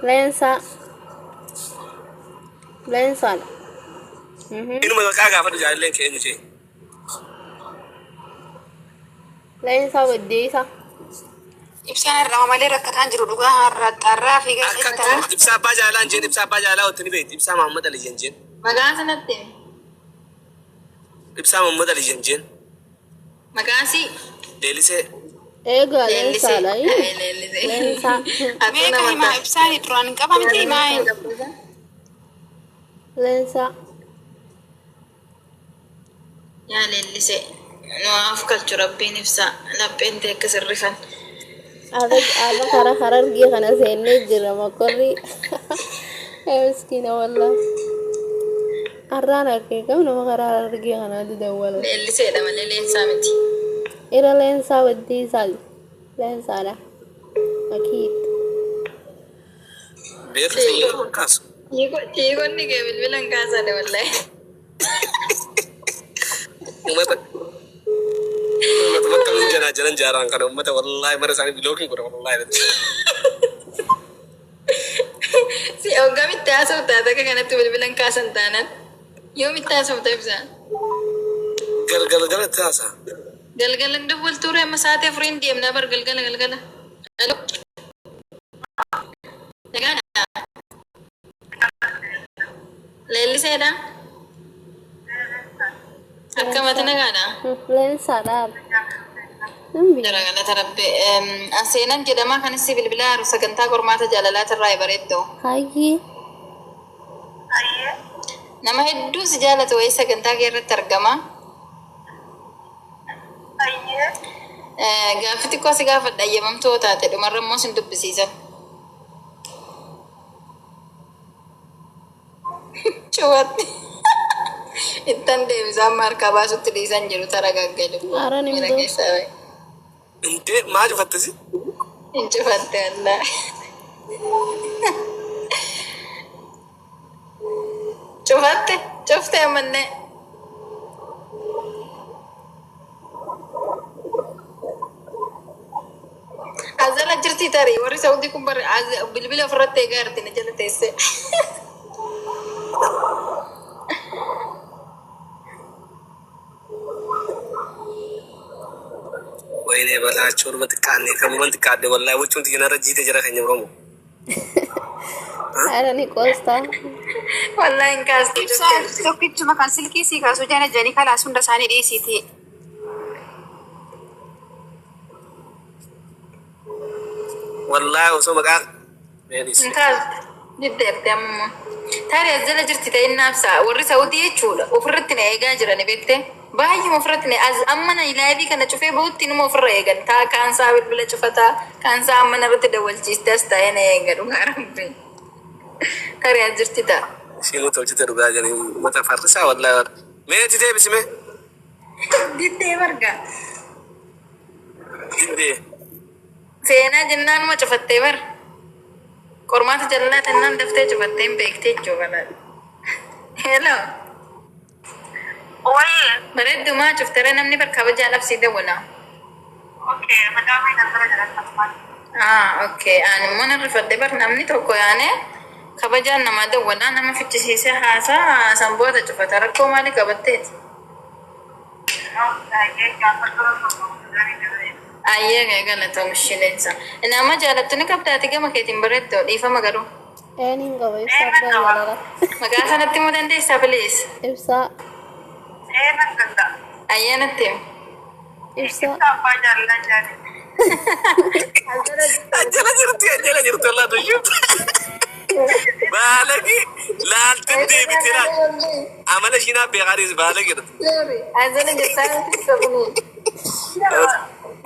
Lensa. Lensa. Inu ma ka ga fa jaalle ke ni ce. Lensa wadisa. Ibsaan irraa malee rakkataan jiru dhugaa har'arraa fi Akka ibsa ba jaalaan jeen ibsa ba jaalaa otni beet ibsa Muhammad Ali jeen. maqaan sanatti Ibsa Muhammad Ali jeen. maqaansi Deelise. Ega lensa lai. Lensa. Meeqa himaa ibsaan duraan hin qabamti himaa Lensa. yaa leellise nuwaaf kalchu rabbiin ibsa lapheen ta'e akka sirrifan Ada kara dia kana sene jira makori. Miskina wallah. Arrana ke kamu nama kara dia kana di dawal. leelliseedha malee leensaa miti. Ira lensa waddi sal. Lensa dah. Akid. Beer sayyidu kaas. Dhiigonni kee bilbilan kaasadha wallahi. Ummata kan jalan jarang kan ummata wallahi mara sani blocking ko wallahi. Si oggamitti haasoftaa takka kanatti bilbilan kaasan taanan yoomitti haasofta ibsa. Galgala taasa. Galgalan dawwal ture amma sa'aatii afuriin deemnaa bar galgala. Alo. Nagaadha. Leelliseedha. Akkamatti nagaadha. Lensa dah. Jaragalata rabbi aseenan jedhama kanis bilbila haru sagantaa qormaata jaalalaata irraa bareeddoo. Hayi. Nama hedduu si jaalatu wayii sagantaa kee irratti argama. Gaaffii xiqqoo si gaafadha ayyamamtoo taate dhumarra immoo sin dubbisiisan. Cuwatti. Ittan deebisaan markaa baasutti dhiisan jiru taragaggadu. Aran Mira immoo. keessaa bahe. Inte maa jufattasi? Incufatte Allah. Cufte ammallee. Azala jirti tarii warri Saawudii kun bilbila ofirratti eegaa jirti na jala teesse. Wayne balaachu urmati kaanne kamumanti kaadde wallahi wucunti jenara jiite jira kan nyoromo. Ada ni kosta. Wallahi hin kaasti. Ibsaa tokkichuma kan silkii sii kaasuu jala janii kalaas hunda isaanii dhiisiiti. Wallahi osoo maqaa meelis. Intaal diddeerte amma. Tarii as jala jirti ta'e naafsa warri Saawudii jechuudha ofirratti na eegaa jiran beekte. Baay'ee ofirratti na amma na ilaayii kana cufee bahutti numa ofirra eegan taa kaansaa bilbila cufataa kaansaa amma narratti dawwalchiiste as taa'ee na eega dhugaa rabbi. Tarii as jirti ta'a. Siinu tolchite dhugaa jiranii mata farrisaa wallahi. Meeti deebisime? Diddee marga. Diddee. Seenaa jennaanuma cufattee bar. Qormaata jalaa tennaan daftee cufattee hin beektee jechuudha. Hello. Oye, Bareeddumaa cuftere namni bar kabajaa dhabsii dawwala. okay, madami nandara jala tasman. Okay. Ani immoo narrifadde bar namni tokko yaane kabajaan namaa dawwala nama fichisiisee haasaa sanboota cufata rakkoo maalii qabatteeti. Ayyee galatoom shileensa. Nama jaalattu ni qabdaati gama keetiin bareeddoo dhiifama garuu. Eni ngawa ibsa bayala. Maqaa sanatti immoo dandeessaa please. Ibsa. Ayyee natti himi. Ibsa. Ajala jirti Allah tushut. Balagi laaltin deebitira. Amala shinaa beekaris balagi. Azana jettaan sabuni.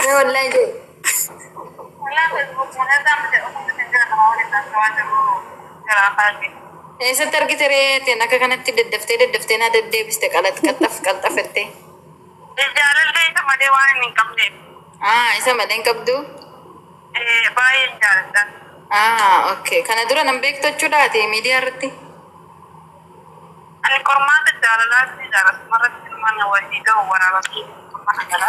Ne wallahi je. Eessatti argite reetiin akka kanatti daddaftee naa deddeebiste qalxafatte. Isa malee hin qabdu. Okay. Kana dura nan beektu jechuudhaati miidiyaa irratti.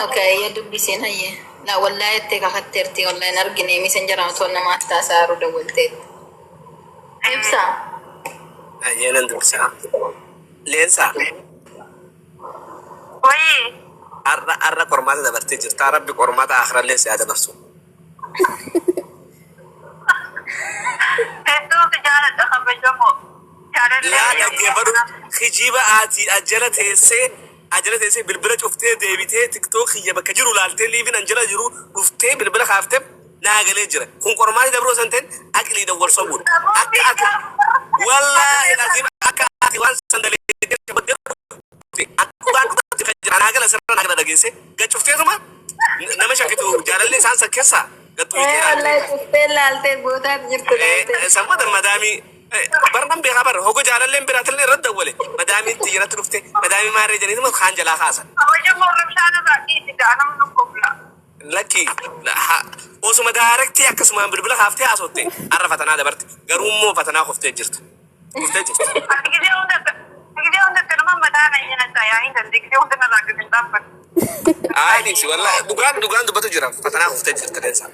Okay, ya dubbisiin hayyee. La wallahi itti kakatteerti wallahi hin argine misan jedhamu toon nama attaasaa dawwalteetti. إبسا أيانا ندرسها لينسا وي أرى قرمات دبرتي جرت ربي قرمات آخر ليس هذا نفسه هدو تجارة خبجمو لا تجبروا خجيبة آتي أجلت هسه بالبلة شفتي ديبتي تيك توك هي بكجرو لالتي ليفين أنجلا جرو شفتي بالبلة خافتم ناقل يجرا كون قرمات دبرو سنتين أكل يدور صبور أكل والله لازم أكل وان سندلي بدر أنا أقول أسرع أنا أقول أجلسه قد شفتي ثم نمشي كتو جارل لي سانس كيسا قد تويتي والله شفتي لالتي بوتات جرت سمد المدامي برنامج بخبر هو جارل لي براتلني رد أولي مدامي تيجي تروفتي مدامي ما رجعني ثم خان جلا خاصة خبجمو رمشانة باقي تجانا من قبلة لكي لا وسو مدارك تي أكسم من بالبلا خافتي أصوتي عرفتنا هذا برت قرومو فتنا خفتي جرت خفتي جرت تجي هون كلمة مدانا هنا تايعين تجي هون نراقب الدفن عادي شو والله دوغان دو بتجرا فتنا خفتي جرت الإنسان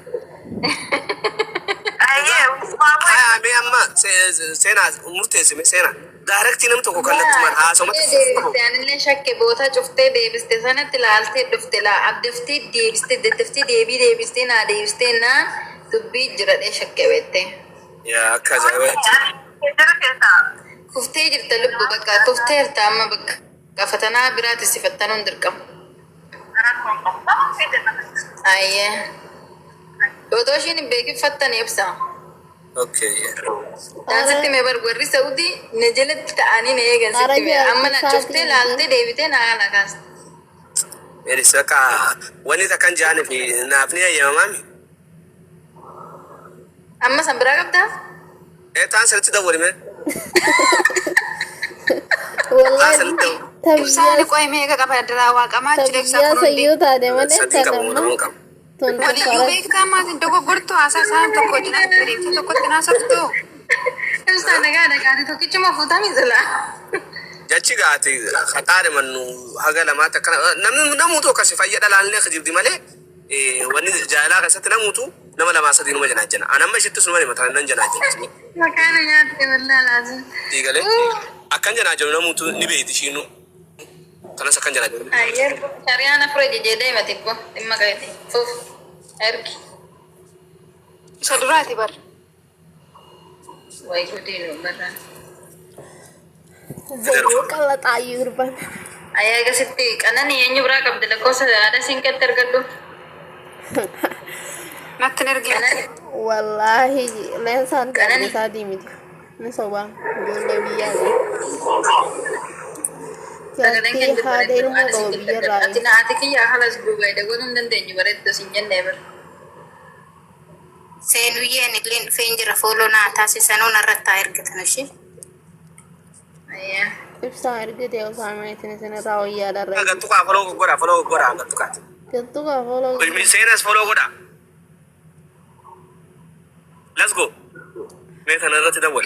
أيه ماما مي أما سينا مرتي سينا دارك نم تو كلت من ها سو مت يعني اللي شك بوتا شفتي ديبستي سنة لالتي دفتي لا عبدفتي دفتي ديبستي نا ديبستي نا تبي جرد إيش شك بيتي يا كذا وين كده كده كفتي جرت لب بكا تفتي ارتام بك كفتنا برات سفتنا ندركم أيه دوشين بيجي فتني يبسا اوكي ستي مبر وري سعودي نجلت تاني نيجا ستي أما نشوفتي لالتي ديبتي نا كاس मेरी सका वनी तक जाने भी ना अपनी है मामी أما سنبرا كبدا ए तान सरती दवरी में والله Ibsaan تبيا qoy meeqa qaba diraawaa qamaa jira ibsaa تبيا kunuun سيوتا دي من सदी का انت मुंह कम waliyyuu beekamaa dogoggortu haasasaan tokko jiraatti riifti tokkotti naasoftu إنسان نقاعد قاعد توكيتش ما فوتا ميزلا जच्ची गाती खतारे मन्नू हगला माता करा नमू तो कसे फायदा डालने खजीब दी मले वनी जाला का सत नमू तो नमला मासा दिनु में जना जना अनम्मा शित्त सुमरी मथा नन जना जना مكان ياتي والله لازم तीगले अकन जना जो नमू तो निबे दिशिनु तना सकन जना जो أير شريانا فريدي جدي ما تبغى إما قاعدين فوف أركي isa duraati bar ويقولين برا زي كلا طاير بان أيها كستي أنا نيجي برا قبل لكوسة هذا سينك تركضو natti hin ergine أنا والله لا سان أنا كان سادي ميت نسوا جل بيا سكرين جاتي كده هذا برا أنا الموضوع سينك بيا تركض راي أتينا أتيكي يا خلاص بوجا ده قولون دندني برا ده سينجن نبر seenuyyeen illeen dhufeen jira fooloo naa taasisanuu narratti ergatan ishee أيه إبسا أرجع يا أسامة تنسينا راوية على الرأي गत्तु का फॉलो गोरा गत्तु का كنتو كافولو कुछ मिल सेनस फॉलो गोरा लेट्स गो मैं था नरत दवल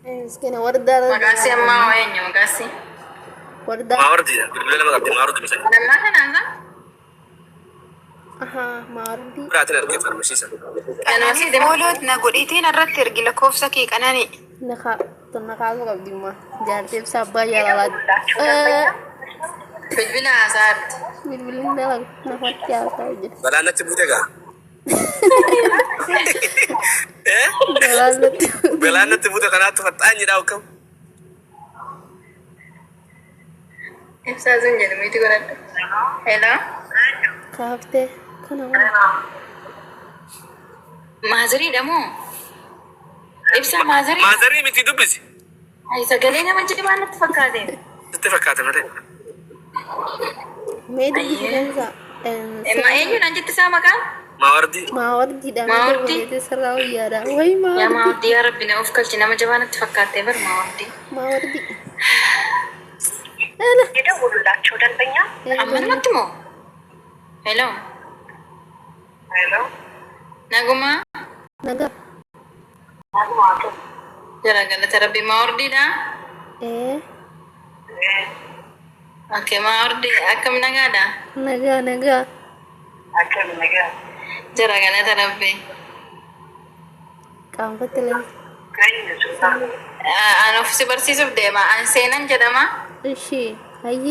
مسكينة وردة makasih أما وين makasih وردة मावरती बिल्कुल मैं करती मारुती मिसल أنا ما كان هذا أها ما أردي रात ने रखे फार्मेसी से أنا masih deh fooloot na godhiitiin irratti ergi lakkoofsa kee qanani نخا تنخاسو قبل ما جارتي بسابا يا لاد بجبنا عصارت بالبلين ده لك نفت يا ساوجي बला न तिबुतेगा eh جلالة bala न तिबुते kana tu fatani daw kam إبسا زنجر ميتي قرأت hello كافته كنا مازري دمو إبسا مازري माजरी मिति दुबिसी أي سجلنا من جدي ما نتفكرين اتفقات مره ميدي كنزا إما إيه نانجت sama kan मावरती ما وردي ده ما وردي؟ ميدي سراوية ده وي ما يا ما وردي ودي يا ربي نوفكل جنا ما جبنا تفكرت بر ما ودي ما وردي أنا የደውሉላቸው ደንበኛ أمن ما تمو hello ሄሎ نعوما نجا አግማቱ جرا قال ربي ما ودي ده إيه أوكي ما ودي أكم نعادا نجا نجا አከም ነገር جرا قال ربي كم فتلة An of si barsiisuuf deema. An seenan jedhama. እሺ ሀይ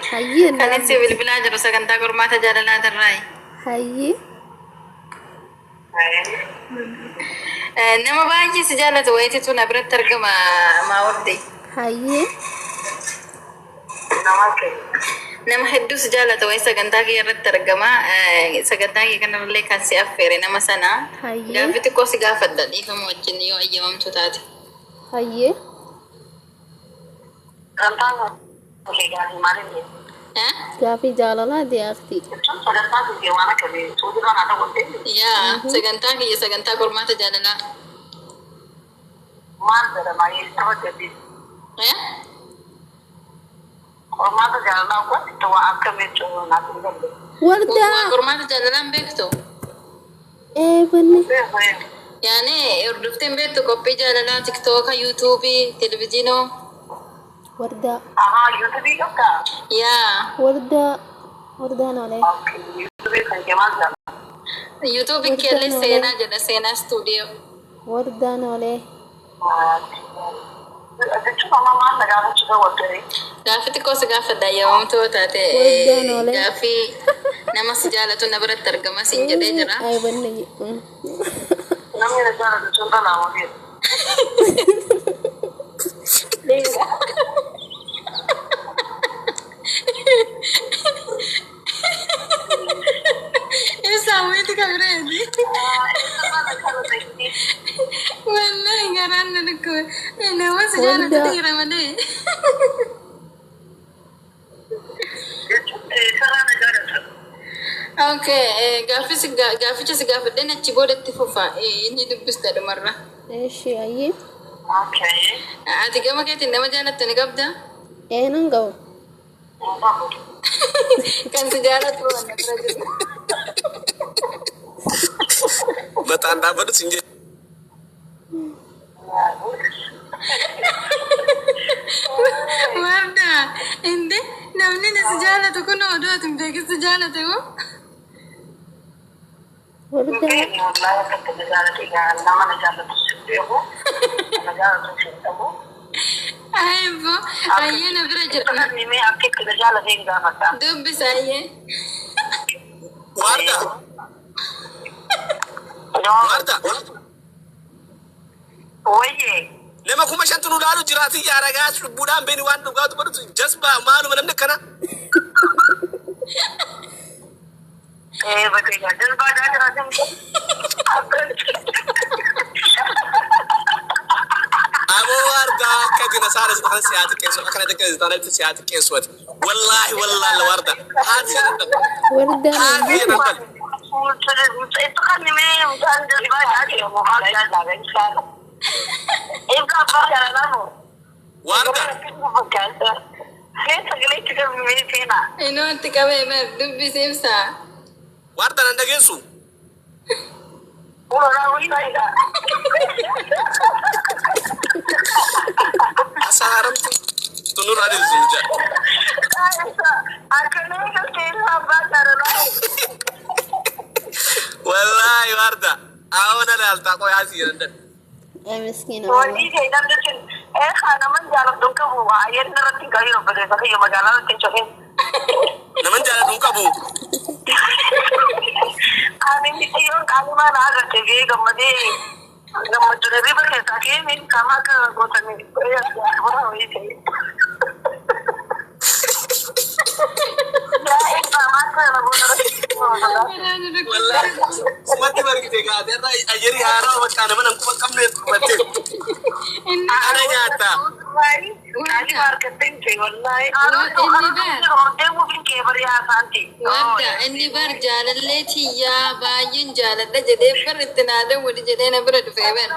ሀይ Kan itti bilbilaa jiru sagantaa qormaata jaalalaa irraa. ሀይ Nama baay'ee si jaallatu wayititu na biratti argama maawwadde. ሀይ Nama hedduu si jaallatu wayi sagantaa kee irratti argama. Sagantaa kee kanarralee kan si affeere nama sana. Hayyee. Gaaffii xiqqoo si gaafadha dhiifama wajjin yoo ayyamamtu taate. ሀይ gaafii jaalalaa diyaartii Yaa sagantaa kiyya sagantaa qormaata jaalalaa. wardaa Qormaata jaalalaan beektu. eebanni Yaani hordofteen beektu qophii jaalalaa tiktooka yuutuubii televezyiinoo. wardaa Yaa wardaan olee yuutuubiin keellee seenaa jedha seenaa istuudiyoo. wardaan olee Gaaffii xiqqoo si gaafadha ayyamamtuu taate Waldaan olee. gaaffii nama si jaalatu na biratti argama siin jedhee jira. eebanni Ibsaa wayiiti kabireeti. Wallahi garaan na dhukkuba. Nama si jaalatu dhiira malee. Okay, gaaficha si gaafadheen achi boodatti fufa inni dubbista dhumarra. eeshi hayyee Ati gama keetiin nama jaalattu ni qabda? eenan ga'u Kan si jaalatu wanna bira jiru. Mataan dhaabbatu siin jedhe. Warda, inde namni na si jaalatu kun oduu ati hin beekin si jaalate moo? wardaa Aybo, ayyee na bira jira. Dubbisa ayyee. Warda. Warda. Nama kuma shantu nu laalu jiraati yaaragaa lubbuudhaan beeni waan dhugaatu godhatu jasbaa maaluma namni akkana. Aboo warda akka jina saaras bakan siyaati qeessu akkana dakka zitaanatti siyaati qeessuwati. Wallaahi wallaahi warda. Haati jedhan wardaan haati jedhan warda. Inoo itti qabee bar dubbisi ibsaa. Warda nan dhageessu. Asaaramtu tunur adil zuja. Wallahi warda. Awona lalta ko yasi yandan. ee miskiina Naman jala dun kabu. Wallahi sumatti bargite ga derra ajeri hara wakka naman an kuma kamne batte. Ana nyaata. Warda, inni bar jaalallee tiyyaa baay'een jaaladha jedhee bar itti naadan wali jedhee na bira dhufee bar.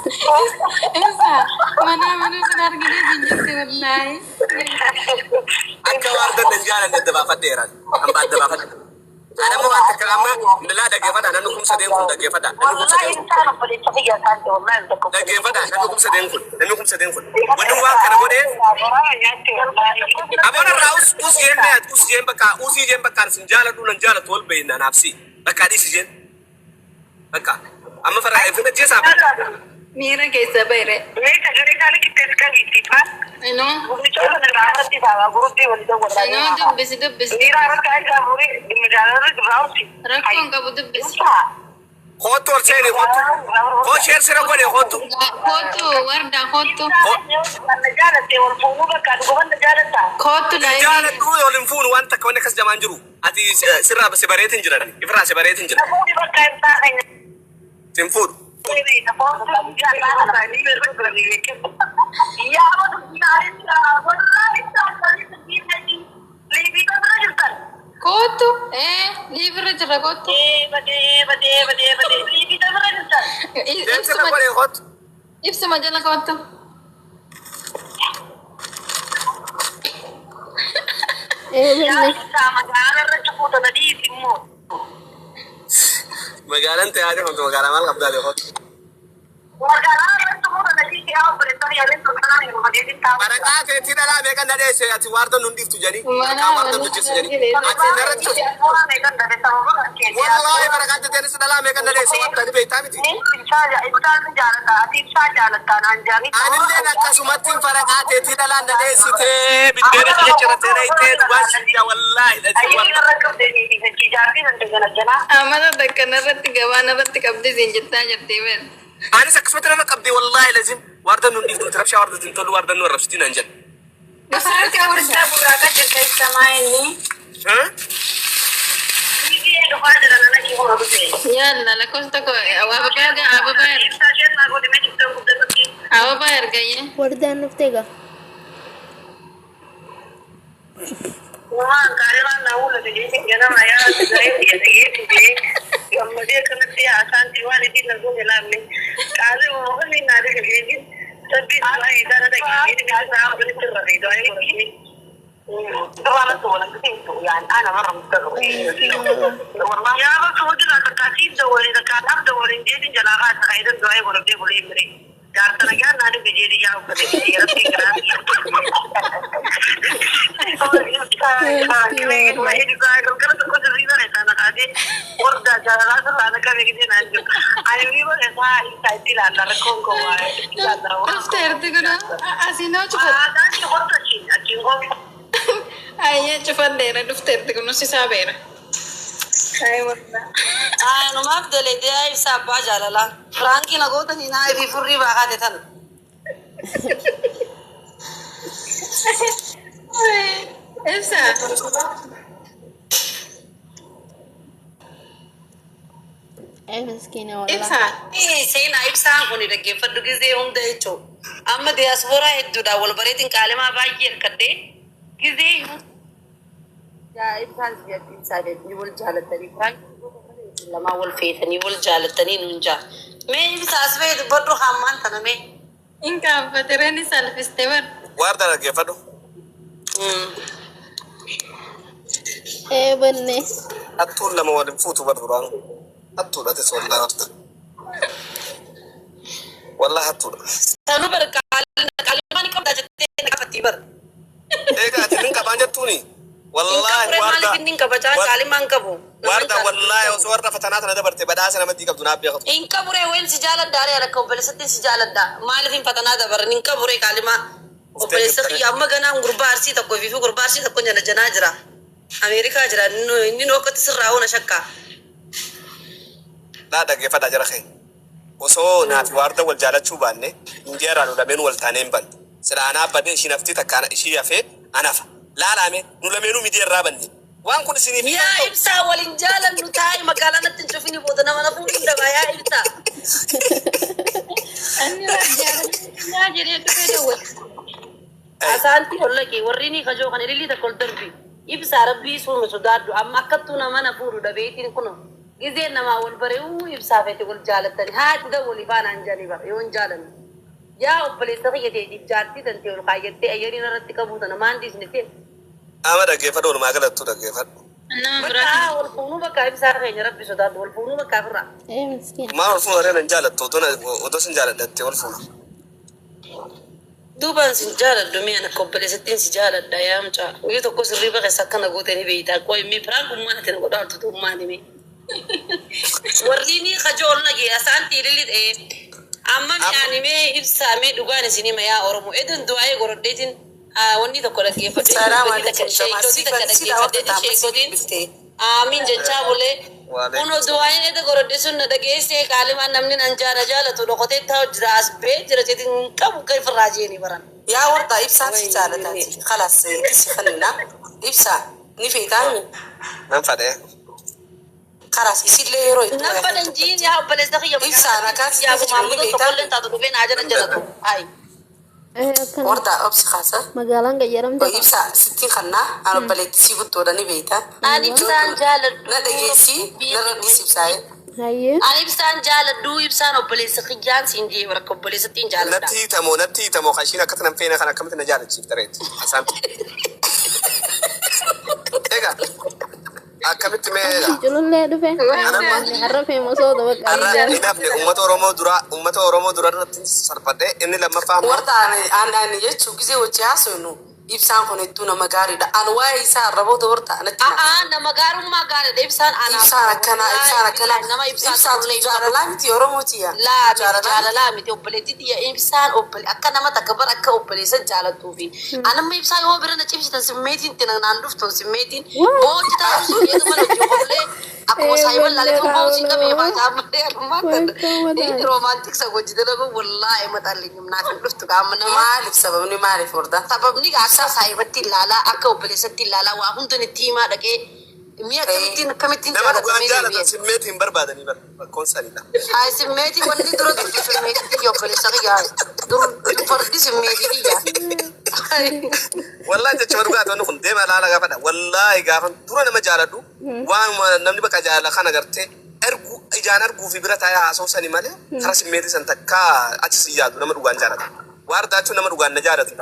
Ibsaa, mana sun arginee jinjirti wallaahi. Akka warda nan jaalan dadda baafadheeran. An baadda baafadhe. أنا مو أنت كلامه لا دقيقة أنا نقوم سدين كل دقيقة نقوم سدين دقيقة نقوم سدين كل نقوم سدين كل ونوا كنا بودي أبونا راوس أوس جيم مات أوس جيم بكا أوس جيم بكا سنجالة دون نجالة طول بيننا نفسي بكا دي سجين بكا أما فرق في مجلس Mira que se ve. Ano? Ano dubbis. Rakkoon qabu dubbis. خوتو ورسيني خوتو خو شير سيرا قولي خوتو Kootu warda kootu na جالة دو يولين فون وانتا كوني كس جمان جرو أتي سيرا بس سباريتين جراني إفرا سباريتين جراني تنفود kootu liibirra jira kootu. سيرا قولي خوتو Ibsuma jala kootu. مقالة انت هذه كنت مقالة ما القبضة دي خوتو بركات تيدا لا ميكان دادي سياتي واردو ننديف تجاني بركات واردو نجيس جاني والله بركات تيدا لا ميكان دادي سياتي دادي بيتامي تي أنا اللي نكسمتين بركات تيدا لا دادي سيتي بدينا تجرا تيدا دواسي والله Amana dakkana irratti gabaana irratti qabdi siin jettaa jirti ben. أنا سكسمت أنا قبضي والله لازم واردو ننديف تربش واردو تنتلو واردو نورشتين أنجل ها Yalla lakkoofsa ko ababa ergaye. Wardaan nufteega. أنا مرة مستغرب والله يا بس ودنا كتاسيب دوري إذا كان أب دوري جديد جلاغات خير الدعاء ولا بدي ولا يمري قال ترى جانا أنا بجيري جاو كذا يا ربي كلام ما هي دعاء كل كل زيادة أنا هذه ورد جلاغات أنا كذا كذا نانجو أنا بيجي بس هاي تايتي لا ركون كوا Dhufte erti kuna asinoo cufat. هذا شيء خطة شيء أكيد Ayya cufadheera dhufte erti kun si saabeera. Ay warra. numaaf dalaydee ibsa abbaa jaalala firaankiin agootanii naa fi furrii baaqaate tan Ibsa. Miskiina wallah. Ibsa. seenaa ibsaan kun dhaggeeffadhu gizee hunda jechuu amma diyaasporaa hedduudha wal bareetiin qaalimaa baay'ee hirkadhee gizee ibsaan ibsaa wal jaalatanii firaankiin lamaa wal feetanii wal jaalatanii nuun jaa mee ibsaas feetu badhu hammaan tana mee Inkaaffatireen salphiste bar. وارد أنا كيف أدو Banne. أطول لما ودم فوتو بردوران أطول أتس والله أطول والله أطول tanu bar qaalimaa ni qabdaa jettee na qabattii bar إيه قاعد تنين كمان جتوني والله maaliif وارد inni qabachaa qaalimaa hin qabu وارد والله وصورنا فتنات أنا دبرت بدأس أنا مدي قبضنا بياخد inka buree wayin si jaaladdaa reera ka obboleessatti si jaaladdaa maaliif hin fatanaa dabaran inka buree qaalimaa obboleessa xiyya amma ganaan gurbaa arsii tokko fi gurbaa arsii tokko jala janaa jira ameerikaa jira inni nokkatti sirraa una shakkaa لا دقيقة فدا جرخين وصو نافي وارد والجالة شو بانه إنجيرا نلمين والتانين بند سلا أنا بدي إشي نفتي تكانا إشي يافي أنا فا لا مي نلمينو مدير رابني وان كل سنة في yaa ibsaa waliin jaalannu taa'ee magaalaa natti hin cufini booda nama na fuudhin dabaa yaa ibsaa Anni waa jedhee dhufee dawwal. asaantii hollaqee warri ni kajoo kan ililii tokko ol darbi ibsaa rabbii suume sodaaddu amma akkattuu nama na fuudhu dhabeetiin kuno gizeen namaa wal baree'uu ibsaa feete wal jaalattani haati dawwalii baanaan janii bara yoo hin jaalannu yaa obboleessa kiyya ta'eetiif jaartii tantee ol kaayyattee ayyariin irratti qabuuta namaan dhiisne ta'e أما دقيقة فدا وما قلت دقيقة nama biraati. Bakka wal fuunuu bakka ibsaa keenya rabbi sodaatu wal fuunuu bakka firraa. Miskiin. Maa wal fuuna reena hin jaalattu otoo sin jaaladhatte wal fuuna. Duubaan sin jaaladhu mi'a akka obboleessattiin si jaaladha yaa mucaa. Guyyaa tokko sirriiba keessa akkana gootee ni beeytaa. Qoy mi firaan gummaan ati na godhaa oltu tuummaan himi. Warri ni kajool nagee asaan tiililli dhee. Amma mi'aan himee ibsaamee dhugaan isin hima yaa Oromoo. Edan du'aayee gorodheetiin wanni tokko dhaggeeffadhe. Amiin jechaa bulee. Kuno du'aayeen eda gorodhe sun na dhageessee qaalimaan namni nan jaalatu dhokotee ta'u jira as bee jira jeetiin qabu kan firraa jeeni baran. Yaa wartaa ibsaan si jaalataati. Kalaas si fannina. Ibsaa ni feetaami. Nan fadhee. Kalaas isillee yeroo itti Nan fadhan jiin yaa obboleessa kiyya. Ibsaan akkas yaa gumaamuu tokkolleen taatu dhufee naa jala jalatu. Hayi. Akkana wartaa obsi kaasa. magaalaan gayyaramte. Ibsaa sittiin kannaa aan obboleetti si guttoodha ni beeyta. Ani ibsaan jaaladhu. Na dhageessi na rabbis ibsaa'e. Hayyee. Ani ibsaan jaaladhu ibsaan obboleessa kiyyaan siin jee bakka obboleessattiin jaaladha. Natti hiitamoo kashiin akkata nan feene kan akkamitti na jaalachiif tareetti. Isaan. Egaa akkamitti mee Culullee dhufe. Har'a feemosoo bakka. har'a ni dafne uummata Oromoo dura irratti sarfadhee inni lammaffaa ammoo Wartaa aan jechuu gisee wajji haasofnu ibsaan kun hedduu nama gaariidha. Aan waa'ee isaa arraboota wartaa natti Nama gaarummaa gaariidha ibsaan anaaf. ibsaan akkanaa nama ibsaan ibsaan jaalalaa miti Oromooti yaa. jaalalaa miti obboleettii xiyya ibsaan akka nama takka bara akka obboleessa jaalattuufi. Anamma ibsaa yoo bira na cimsitan simmeetiin naan dhuftu simmeetiin boonji taa'u sun eegama na joolee akkuma saayiban laalee kan boonji qabee maataa malee armaa kan inni roomaantiksa hojjete nama wallaahi maxalli naaf hin dhuftu qaama nama. Maaliif sababni maaliif wartaa? Sababni akka saayibatti ilaalaa akka obboleessatti ilaalaa waa hundan itti himaa dhaqee mi'a akkamittiin nama dhugaan jaalatamee jaalatan simmeetii hin barbaadanii bakkoon sanidha. Haa simmeetii wanni dura durti simmeetii kiyya obboleessa kiyyaa fardi simmeetii kiyyaa. Wallaahi jecha dhugaa ta'an kun deema ilaala gaafadha. Wallaahi gaafan dura nama jaaladhu waan namni bakka jaalala kan agartee ijaan arguu fi bira taa'ee haasa'u sani malee karaa simmeetii san takka achi si yaadu nama dhugaan jaalata. Waardaa jechuun nama dhugaan na jaalatu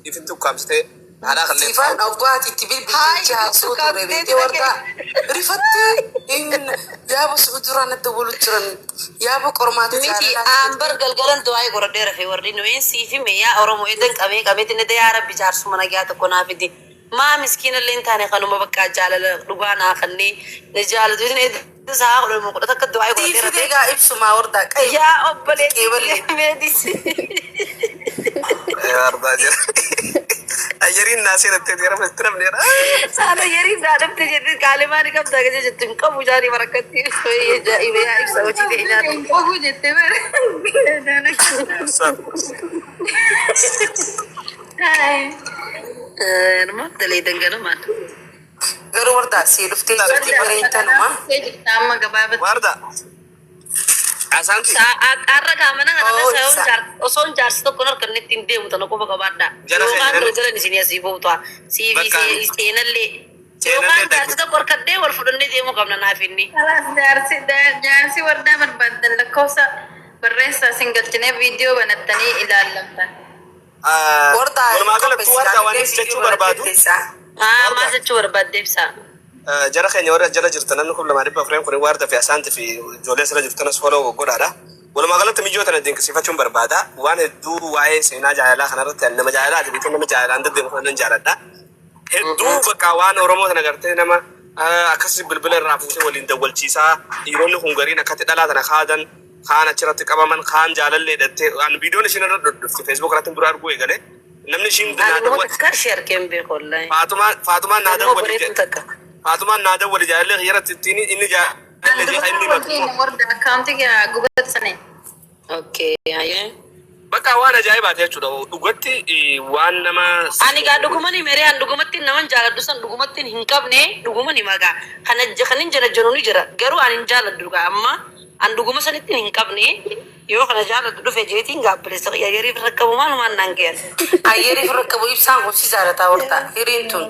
ifinti ukkaamsitee haadhaa kan Sifaan obbaati itti bilbilcha haasoo ture beekee wartaa rifattee yaaba suuduraan natti wolu jiran yaaba qormaata Miti ambar galgalan du'aayee goradhee rafee warri nuyin siifi meeyyaa Oromoo edan qabeetti nida yaa rabbi jaarsuma nagaa tokko naaf itti. Maa miskiinallee hin taane kanuma bakka jaalala dhugaa naa kannee na jaalatu isin edan saa Oromoo kudha takka du'aayee goradhee Tiifi rafee. deegaa ibsumaa wartaa qayi. Yaa obboleetti meedisi. Waardaa jira. Ayyariin naasee dhattee dheeraa fasitti namneera. Saala yerii daadhamte jettee kaalimaa ni qabdaa gajee jettu hin qabu jaanii barakkatti yaa ibsa hojii ta'e nyaata. Oguu jettee bara. Namaaf dalee danganamaan. Garuu wartaa sii dhuftee jirti bareetanuma. Amma gabaabatti. Waardaa. Asaanti. Har'a gaamana kana osoo hin jaarsi tokko harkan ittiin deemu tana qofa qabaadha. Yookaan galgalan isin asii bootaa. Siifi seenallee. Yookaan jaarsi tokko harkadhee wal fudhannee deemuu qabna naaf inni. Jaarsi wardaa barbaadan lakkoofsa barreessaa isin galchinee viidiyoo banattanii ilaallamtan. Wartaa walumaa galatti wardaa waan jechuu barbaadu. Maal jechuu barbaadde ibsaa? Jara keenya warra jala jirtan namni kun lamaa dhibba afureen kun waarda fi asaanti fi ijoollee sirra jirtanas foloo godhaadha. Walumaa galatti mijoota tana dinqisiifachuun barbaada. Waan hedduu waa'ee seenaa jaalalaa kanarratti nama jaalalaati beekuu nama jaalalaan deddeemu kan jaaladha. Hedduu bakka waan Oromoo tana gartee nama akkasii bilbila irraa fuutee waliin dawwalchiisaa dhiironni kun gariin akkatti dhalaa tana kaadan kaan achirratti qabaman kaan jaalallee hidhattee waan viidiyoon ishiin irra dhufte feesbuuk irratti dura arguu eegale namni ishiin Faatumaan naadan walii Faatumaan naadan walii jaalallee xiyyaratti ittiin inni jaalallee inni bakka. Warda akkaawuntii gaa gubatsane. Okay, ayyee. Bakka waan ajaa'ibaati jechuudha. Dhugatti waan nama. Ani gaa dhugumani meree an dhugumatti naman jaaladhu san dhugumatti hin qabne dhugumani magaa kan hin jala ni jira garuu an hin jaaladhu gaa amma an dhuguma sanitti hin qabne yoo kana jaaladhu dhufe jeetiin gaabbileessa ayyeriif rakkabu maalumaan naan ge'an. Ayyeriif rakkabu ibsaan kun si jaalataa wartaa hiriin tun.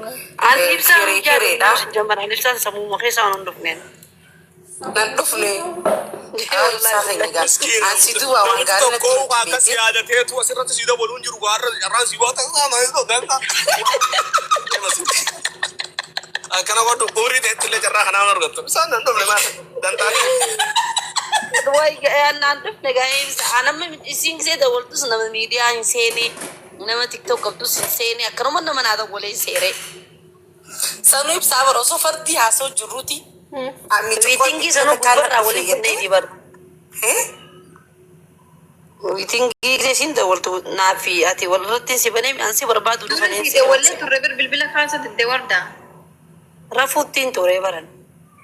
An ibsaan jaaladhu jammaraan ibsaan sammuu keessaa waan hin dhufneen. Nan dhufne. Ibsaa keenya gaa. An si duwwaa waan gaarii natti Tokko akkas yaadateetu asirratti si dabaluun jiru gaarra irraan si baata. Kana godhu burii ta'etti illee carraa kanaan argattu. Isaan nan dhufne maal dantaan. Way naan dhufne gaa'eessa anamma isiin gisee dawwaltus nama miidiyaa hin seene nama tiktok qabdus hin seene akkanuma nama naa dawwalee seere. Sanuu ibsaa bara osoo fardii haasoo jirruuti. Wiitingii sanuu gubbarraa waliin kennee dibar. Wiitingii gisee siin dawwaltu naafi ati walirratti si banee ansi barbaadu dhufanii Dubartii wallee turre bilbila kaasa diddee wardaa. rafuuttiin turee baran.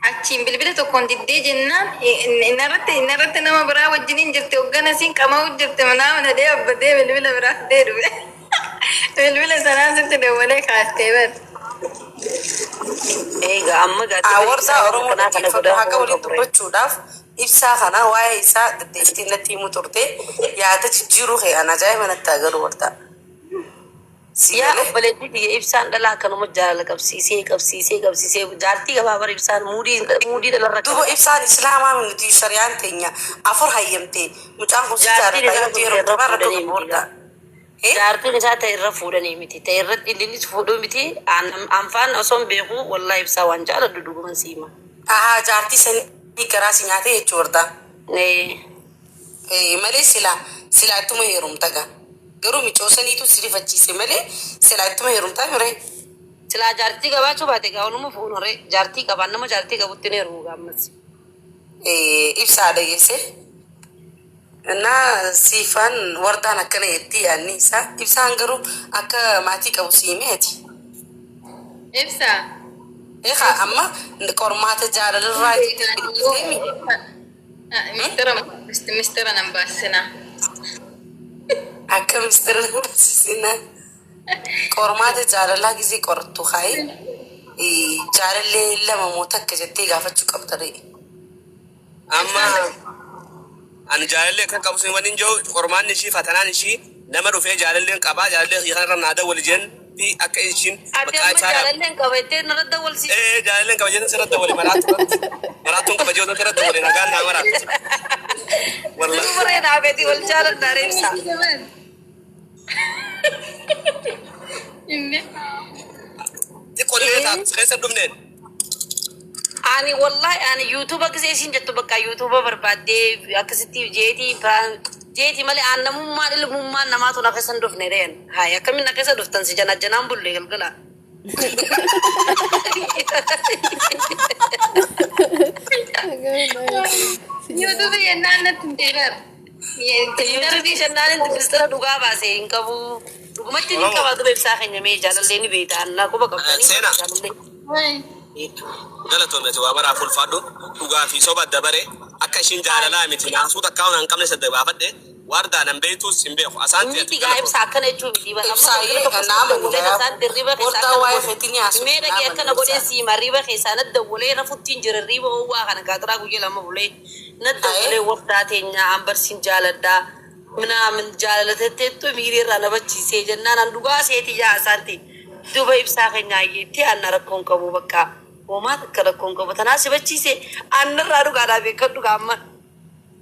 Achiin bilbila tokkoon diddee jennaan inarratti nama biraa wajjiniin jirte hogganasiin qamaa jirte manaa manadee abbatee bilbila biraa fidee dhufe. Bilbila sanaa sitti dawwalee kaastee bar. Egaa amma warsaa Oromoo akka waliin dubbachuudhaaf ibsaa kana waa'ee isaa deddeebitee natti himu turte yaada jijjiiruu ana ajaa'iba natti agaruu wartaa. yaa obboleettii biyya ibsaan dhalaa akkanuma jaalala qabsiisee jaartii gabaabara ibsaan muudii dhalarra duuba ibsaan islaamaa miti shariyaan teenya afur hayyamte mucaan kun si jaalata yoo yeroo dabarra dhufu wartaa. jaartiin isaa ta'e irra fuudhanii miti ta'e irratti innis fuudhuu miti anfaan osoo hin beeku wallaahi ibsaa waan jaaladhu dhuguman siima. Ahaa jaartii sanii garaa si nyaate jechuu wartaa. Malee silaa ittuma heerumta gaa. Garuu micoosaniitu si rifachiise malee silaa ittuma heerumtaa mire. Silaa jaartii qabaachuu baate gaa oluma fuunore jaartii qabaan nama jaartii qabutti ni heerumu gaammas. Ibsaa dhageesse. እና ሲፋን ወርዳን አከነ የቲ ያኒሳ ኢብሳን ገሩ አከ ማቲ ቀቡ ሲሜቲ ኢብሳ ኢኻ አማ ቆርማተ ጃለል ራጂ ተሚሚ ሚስተር ነምባስና አከ ሚስተር ነምባስና ቆርማተ ጃለላ ጊዜ ቆርቱ ኻይ ጃለሌ ለመሞተክ ጀቴ ጋፈቹ ቀብተሪ አማ Ani jaalallee kan qabu sin waliin jiru qormaanni ishii fatanaan ishii nama dhufee jaalalleen qabaa jaalallee hiikanirra naada wal jeen fi akka ishiin maqaa isaa jaalalleen qaba jettee narratti wal si. Jaalalleen qaba jettee sirratti wali maraattuun qaba jettee sirratti wali nagaan naa maraatti. Walli baree dhaabeti wal jaaladhaa reebsa. Xiqqoolee taatu keessa dhumneen. Ani wallahi ani YouTube gisee isin jettu bakka YouTube barbaadee akkasitti jeetii malee annamummaan ilmummaan namaatu na keessa dhufne reen haay akkamiin na keessa dhuftan si janaan bulle galgala. YouTube yennaan natti deebi'ar. YouTube jennaan bistira dhugaa baasee hin qabu dhugumatti ni qabaatu beeksisaa keenya mee jaalallee ni beekta annaa quba qabdanii. Galatoomne waa bara fulfaadhu dhugaa fi soba dabare akka ishiin jaalalaa miti naasuu takkaa waan qabne sadda baafadhe wardaa nan beektus hin beeku asaanti miti gaa ibsa akkana jechuun miti bara ibsaa nama isaan dirriba wardaa waa'ee fetini haasuu mee dhagee akkana godhee siima riba keessaa nadda walee rafuttiin jira riba owwaa kana gaatiraa guyyaa lama bulee nadda walee wardaa teenya ambarsiin jaaladhaa minaamin jaalatetteettu miiriirraa nabachiisee jennaan an dhugaa seetii yaa asaanti duba ibsaa keenyaa yeetti anna rakkoon qabu bakka Omat kalau kongko betul nasi baci se, anda raru kada bekat tu kamma.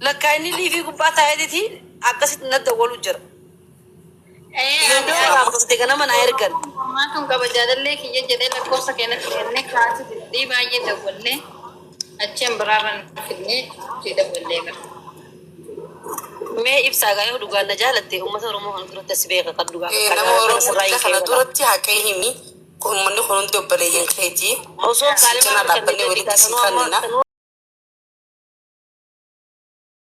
Lekai ini livi kupat ayat itu, akasit nada walujar. Itu apa maksudnya kan nama air kan? Makan kau jalan leh, kia jalan leh kau sakena kene khas di bayi dah boleh. Acem beraran kene tidak boleh kan? Me ibsa gaya duga najalat te, umat orang orang kerja sebagai kat duga. Nama orang kerja kalau turut tiap kali ini. Kung mani kung hindi operating kaya Also, kalian dapat ni ulit si kanina.